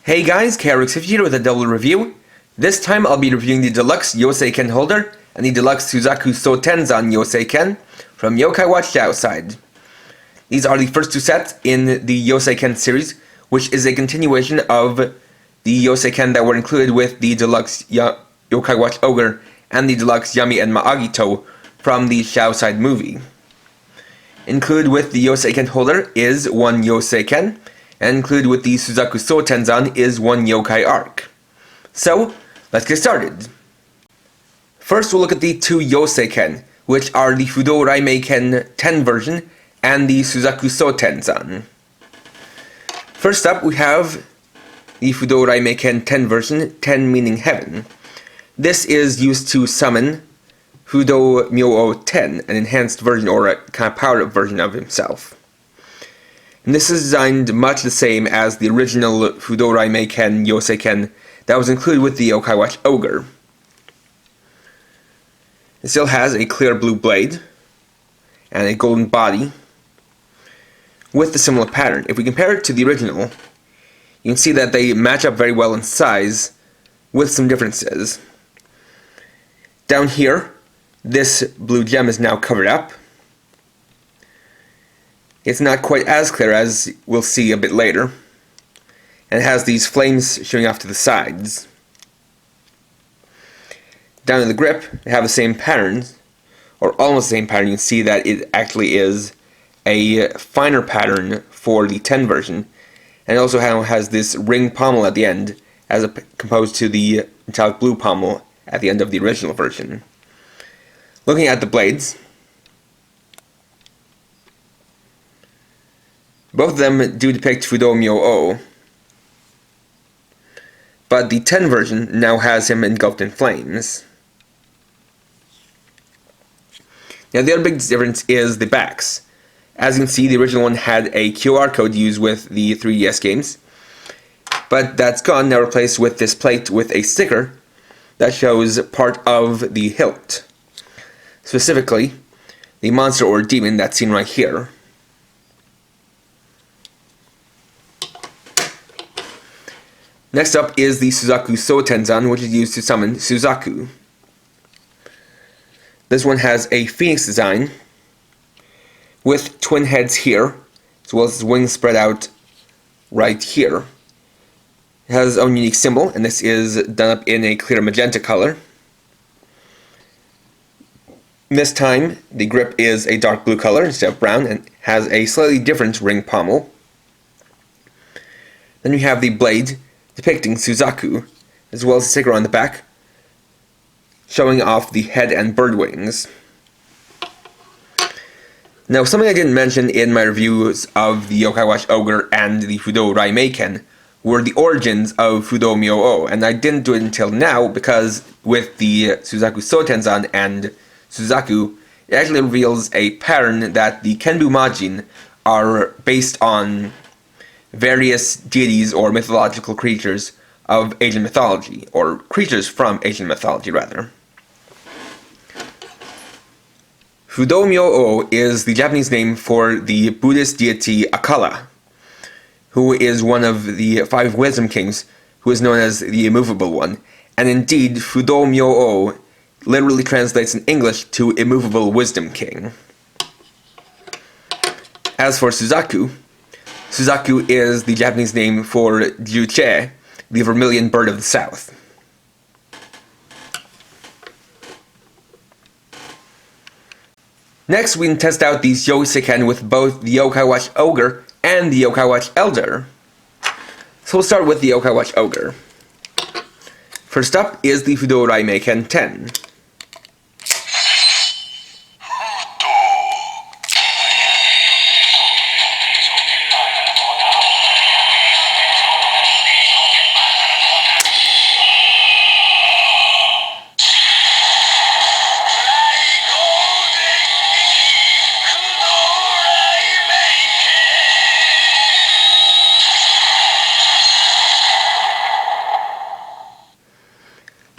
Hey guys, KRX50 here with a double review. This time I'll be reviewing the deluxe Youseiken holder and the deluxe Suzaku Soutenzan Youseiken from Yokai Watch Shadowside. These are the first two sets in the Youseiken series, which is a continuation of the Youseiken that were included with the deluxe Yokai Watch Ogre and the deluxe Yami and Maagito from the Shadowside movie. Included with the Youseiken holder is one Youseiken, and included with the Suzaku Soutenzan is one Yokai arc. So, let's get started. First we'll look at the two Youseiken, which are the Fudou Raimeiken 10 version and the Suzaku Soutenzan. First up we have the Fudou Raimeiken 10 version, 10 meaning heaven. This is used to summon Fudou Myou 10, an enhanced version or a kind of powered up version of himself. And this is designed much the same as the original Fudou Raimeiken Youseiken that was included with the Yokai Watch Ogre. It still has a clear blue blade and a golden body with a similar pattern. If we compare it to the original, you can see that they match up very well in size with some differences. Down here, this blue gem is now covered up. It's not quite as clear as we'll see a bit later, and it has these flames showing off to the sides. Down in the grip, they have the same patterns, or almost the same pattern. You can see that it actually is a finer pattern for the 10 version, and it also has this ring pommel at the end, as opposed to the metallic blue pommel at the end of the original version. Looking at the blades, both of them do depict Fudou Myou, but the 10 version now has him engulfed in flames. Now the other big difference is the backs. As you can see, the original one had a QR code used with the 3DS games, but that's gone, now replaced with this plate with a sticker that shows part of the hilt. Specifically, the monster or demon that's seen right here. Next up is the Suzaku Soutenzan, which is used to summon Suzaku. This one has a phoenix design with twin heads here, as well as his wings spread out right here. It has its own unique symbol, and this is done up in a clear magenta color. This time, the grip is a dark blue color instead of brown, and has a slightly different ring pommel. Then we have the blade depicting Suzaku, as well as a sticker on the back, showing off the head and bird wings. Now, something I didn't mention in my reviews of the Yokai Watch Ogre and the Fudou Raimeiken were the origins of Fudou Myou, and I didn't do it until now because with the Suzaku Soutenzan and Suzaku, it actually reveals a pattern that the Kenbu Majin are based on various deities or mythological creatures of Asian mythology, or creatures from Asian mythology rather. Fudou Myou is the Japanese name for the Buddhist deity Akala, who is one of the 5 wisdom kings, who is known as the immovable one, and indeed Fudou Myou literally translates in English to immovable wisdom king. As for Suzaku, Suzaku is the Japanese name for Juche, the vermilion bird of the south. Next, we can test out these Youseiken with both the Yokai Watch Ogre and the Yokai Watch Elder. So we'll start with the Yokai Watch Ogre. First up is the Fudou Raimeiken 10.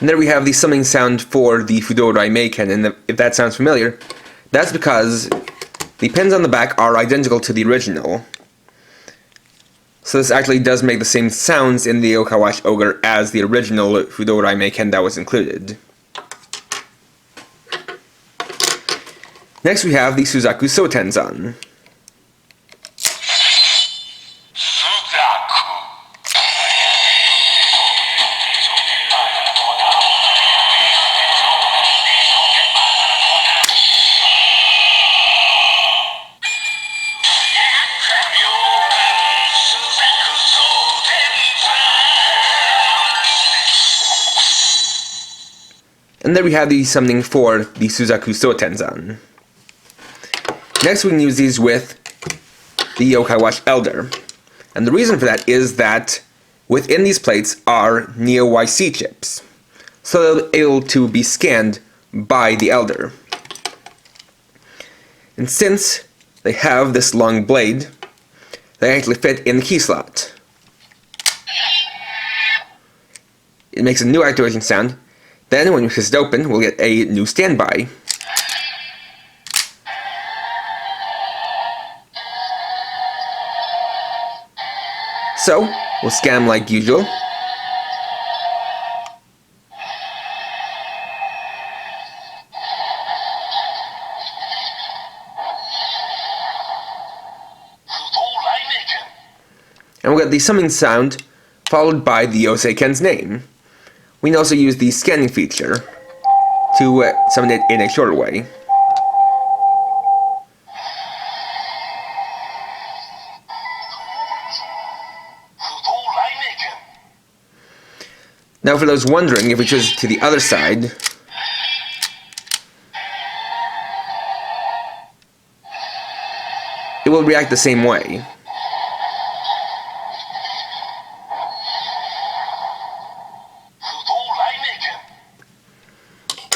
And there we have the summoning sound for the Fudou Raimeiken, and if that sounds familiar, that's because the pins on the back are identical to the original. So this actually does make the same sounds in the Yokai Watch Ogre as the original Fudou Raimeiken that was included. Next we have the Suzaku Soutenzan. And there we have the summoning for the Suzaku Soutenzan. Next we can use these with the Yokai Watch Elder. And the reason for that is that within these plates are Neo YC chips. So they're able to be scanned by the Elder. And since they have this long blade, they actually fit in the key slot. It makes a new activation sound. Then when we press it open, we'll get a new standby. So, we'll scan them like usual. And we'll get the summoning sound followed by the Youseiken's name. We can also use the scanning feature to summon it in a shorter way. Now for those wondering, if we choose to the other side, it will react the same way.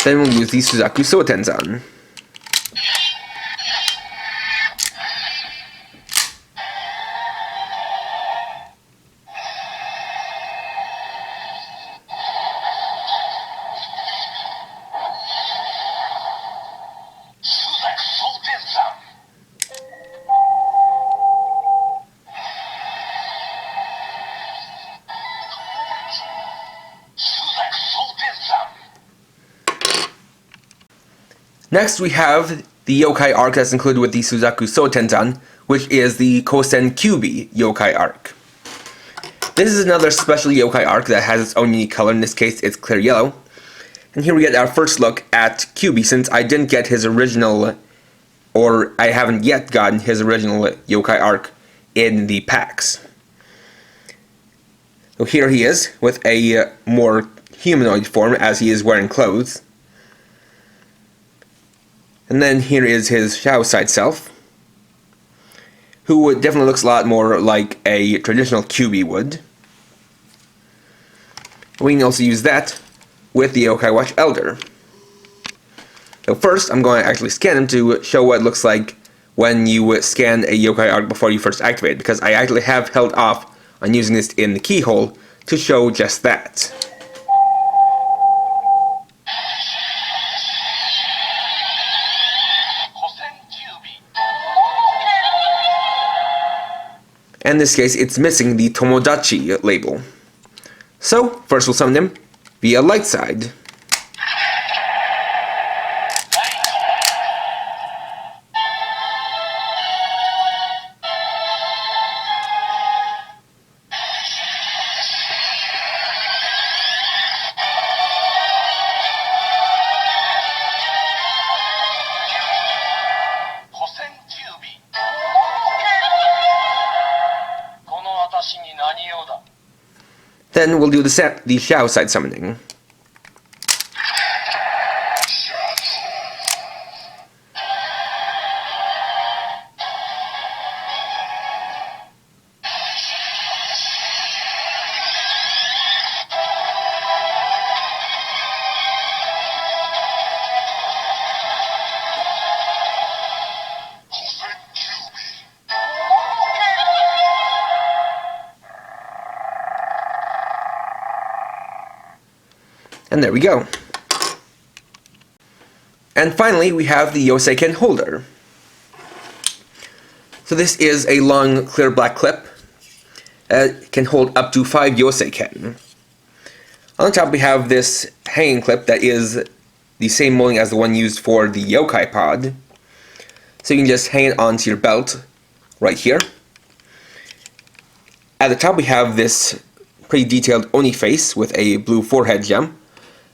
Then we'll use the Suzaku Soutenzan. Next we have the yokai arc that's included with the Suzaku Soutenzan, which is the Kosen Kyubi yokai arc. This is another special yokai arc that has its own unique color. In this case it's clear yellow. And here we get our first look at Kyubi, since I didn't get his original, or I haven't yet gotten his original yokai arc in the packs. So here he is with a more humanoid form as he is wearing clothes. And then here is his Shadowside self, who definitely looks a lot more like a traditional Kyubi would. We can also use that with the Yokai Watch Elder. So first, I'm going to actually scan him to show what it looks like when you scan a yokai arc before you first activate it, because I actually have held off on using this in the keyhole to show just that. In this case, it's missing the Tomodachi label. So, first we'll summon him via Light Side. Then we'll do the Shadowside summoning. And there we go. And finally, we have the Youseiken holder. So this is a long, clear black clip can hold up to 5 Youseiken. On the top we have this hanging clip that is the same molding as the one used for the yokai pod. So you can just hang it onto your belt right here. At the top we have this pretty detailed Oni face with a blue forehead gem.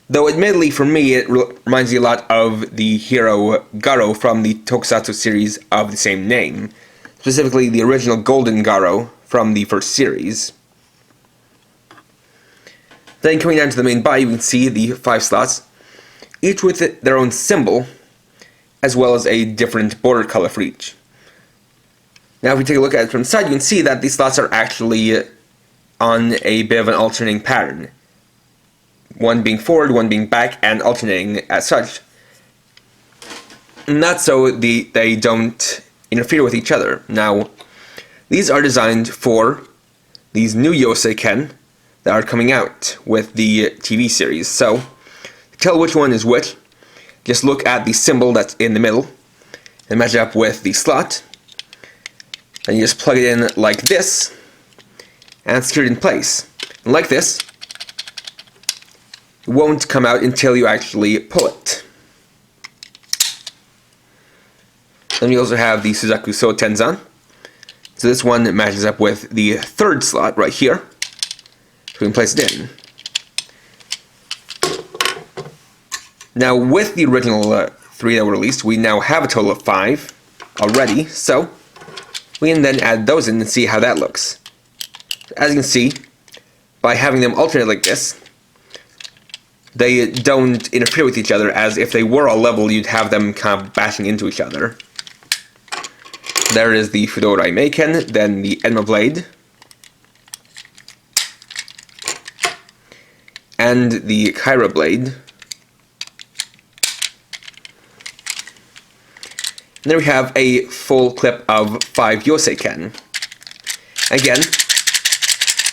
Though admittedly for me it reminds me a lot of the hero Garo from the Tokusatsu series of the same name. Specifically the original Golden Garo from the first series. Then coming down to the main body, you can see the 5 slots, each with their own symbol, as well as a different border color for each. Now if we take a look at it from the side, you can see that these slots are actually on a bit of an alternating pattern. One being forward, one being back, and alternating as such. Not so they don't interfere with each other. Now, these are designed for these new Youseiken that are coming out with the TV series. So, to tell which one is which, just look at the symbol that's in the middle and match it up with the slot. And you just plug it in like this, and it's secured in place. And like this, it won't come out until you actually pull it. Then we also have the Suzaku Soutenzan. So this one matches up with the 3rd slot right here. So we can place it in. Now with the original 3 that were released, we now have a total of 5 already. So we can then add those in and see how that looks. As you can see, by having them alternate like this, they don't interfere with each other, as if they were all level, you'd have them kind of bashing into each other. There is the Fudou Raimeiken, then the Enma Blade, and the Kyra Blade. And then we have a full clip of 5 Youseiken. Again,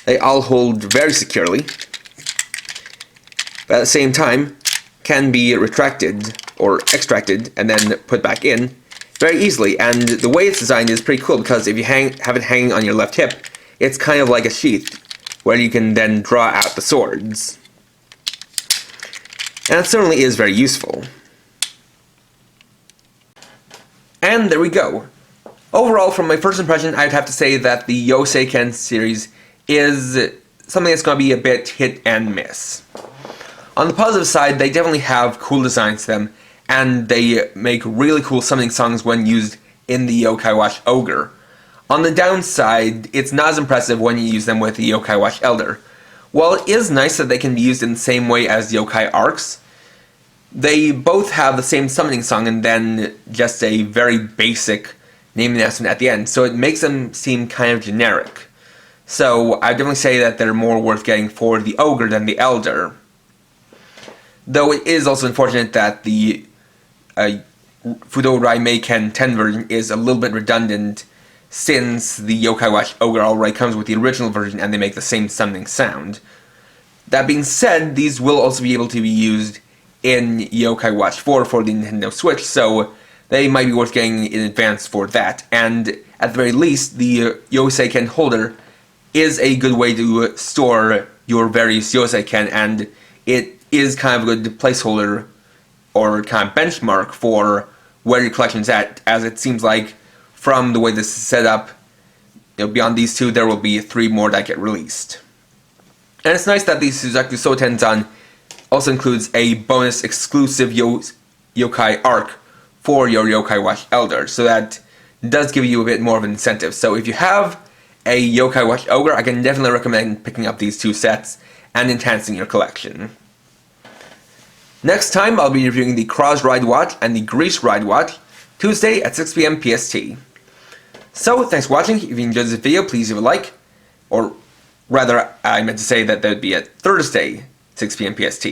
they all hold very securely, but at the same time can be retracted or extracted and then put back in very easily. And the way it's designed is pretty cool, because if you have it hanging on your left hip, it's kind of like a sheath where you can then draw out the swords. And it certainly is very useful. And there we go. Overall, from my first impression, I'd have to say that the Youseiken series is something that's going to be a bit hit and miss. On the positive side, they definitely have cool designs to them, and they make really cool summoning songs when used in the Yokai Watch Ogre. On the downside, it's not as impressive when you use them with the Yokai Watch Elder. While it is nice that they can be used in the same way as Yokai Arcs, they both have the same summoning song and then just a very basic name announcement at the end, so it makes them seem kind of generic. So I'd definitely say that they're more worth getting for the Ogre than the Elder. Though it is also unfortunate that the Fudou Raimeiken 10 version is a little bit redundant, since the Yokai Watch Ogre already comes with the original version and they make the same summoning sound. That being said, these will also be able to be used in Yokai Watch 4 for the Nintendo Switch, so they might be worth getting in advance for that. And at the very least, the Youseiken holder is a good way to store your various Youseiken, and it is kind of a good placeholder or kind of benchmark for where your collection's at, as it seems like from the way this is set up, beyond these 2 there will be 3 more that get released. And it's nice that the Suzaku Soutenzan also includes a bonus exclusive yokai arc for your Yokai Watch Elder, so that does give you a bit more of an incentive. So if you have a Yokai Watch Ogre, I can definitely recommend picking up these 2 sets and enhancing your collection. Next time I'll be reviewing the Cross Ride Watch and the Grease Ride Watch, Tuesday at 6 PM PST. So thanks for watching. If you enjoyed this video, please leave a like, or rather I meant to say that would be at Thursday 6 PM PST.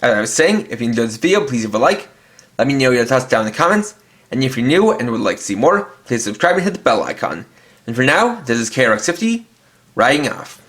As I was saying, if you enjoyed this video, please leave a like, let me know your thoughts down in the comments, and if you're new and would like to see more, please subscribe and hit the bell icon. And for now, this is KRX50, riding off.